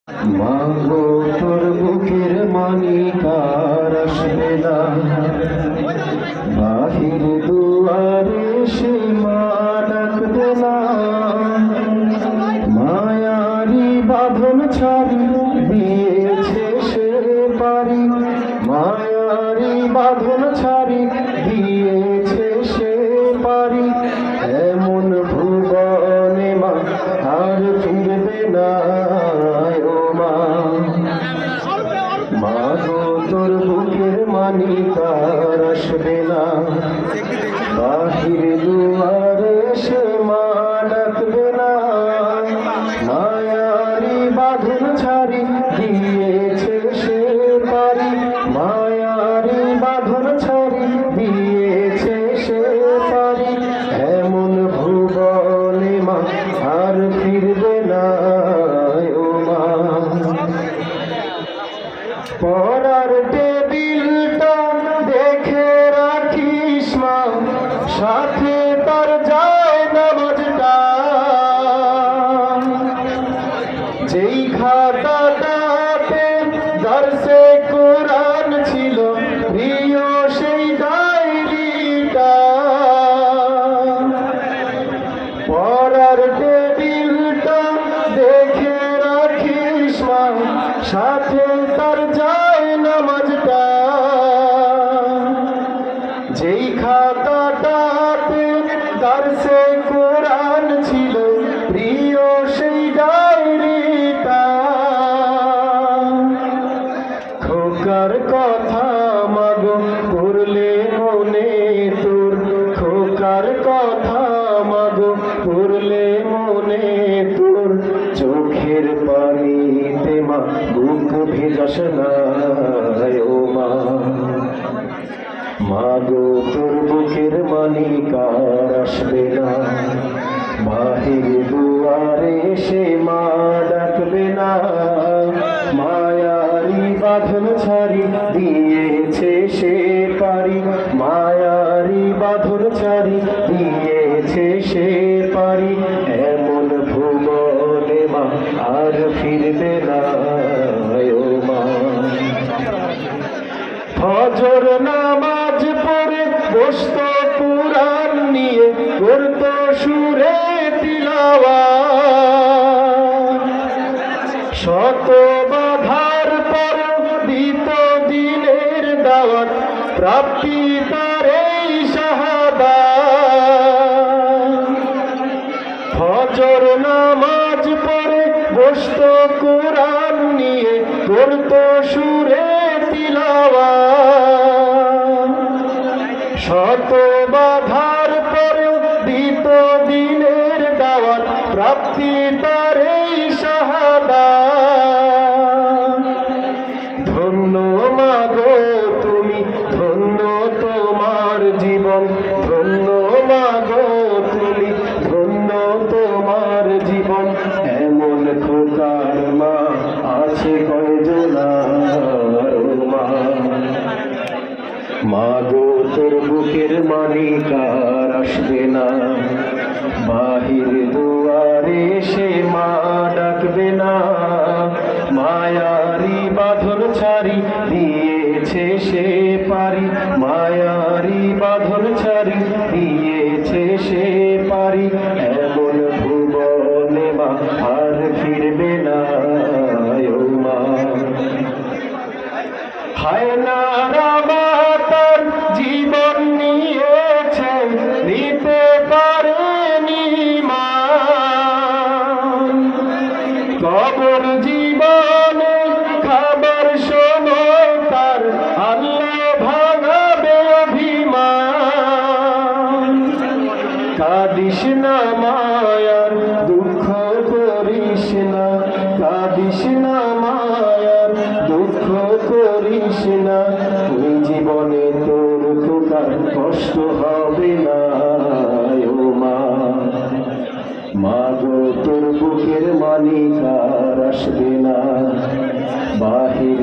মাগো তোর বুকের মানিকার আসবে না, বাহির দুয়ারে সে মা ডাকবে না। মায়ারি বাঁধন ছাড়ি দিয়েছে সে পারি, মায়ারি বাঁধন ছাড়ি দিয়েছে সে পারি। এমন ভুবনে মা আর ফিরবে না। মাগো তোর বুকের মানিকার আসবে না, বাহির দুয়ারে সে মা ডাকবে না। মায়ারি বাঁধন ছাড়ি দিয়েছে সে পারি, মায়ারি বাঁধন ছাড়ি দিয়েছে সে পারি। এমন ভুবনে মা আর ফিরবে না। পড়ার টেবিলটা দেখে রাখিস মা, সাথে তার যায় নামাজটা। যেই খাতাটাতে দর্শে কোরআন ছিল, প্রিয় সেই ডায়েরিটা। পড়ার টেবিলটা দেখে রাখিস মা, সাথে তার যায় নামাজটা। যেই খাতাটাতে দর্শে কোরআন ছিল, প্রিয় সেই ডায়েরিটা। খোকার কথা মাগো পড়লে মনে তোর, খোকার কথা মাগো পড়লে মনে তোর। চোখের পানিতে মা বুক ভেজাস না ও মা। মাগো তোর বুকের মানিকার আসবে না, বাহির দুয়ারে সে মা ডাকবে না। মায়ারি বাঁধন ছাড়ি দিয়েছে সে পারি, মায়ারি বাঁধন ছাড়ি দিয়েছে সে পারি। এমন ভুবনে মা আর ফিরবে না ও মা। ফজর নামাজ পড়ে বসত কুরআন নিয়ে, করত সুরে তিলাওয়াত। শত বাধার পর দিত দিনের দাওয়াত, প্রাপ্তি তার এই শাহাদাত। ফজর নামাজ পড়ে বসত কুরআন নিয়ে, করত সুরে তিলাওয়াত। শত বাধার পরেও দিত দিনের দাওয়াত, প্রাপ্তি তার এই শাহাদাত। ধন্য মাগো তুমি, ধন্য তোমার জীবন, ধন্য মাগো তুমি, ধন্য তোমার জীবন। এমন খোকার মা আছে কয়জনা মা। মাগো তোর বুকের মানিকার আসবে না, বাহির দুয়ারে সে মা ডাকবে না। মায়ারি বাঁধন ছাড়ি দিয়েছে সে পারি, মায়ারি বাঁধন ছাড়ি দিয়েছে সে পারি। এমন ভুবনে মা আর ফিরবে না ও মা। হায় নারা মাতার জীবন নিয়েছে, নিতে পারেনি মা। কবর জীবনে খাবার সময় তার আল্লাহ ভাঙাবে অভিমান। কাঁদিস না মায়ার দুঃখ করিস না, কাঁদিস না মায়ার দুঃখ করিস না। ওই জীবনে তোর খোকার কষ্ট হবে না ও মা। মাগো তোর বুকের মানিকার আসবে না, বাহির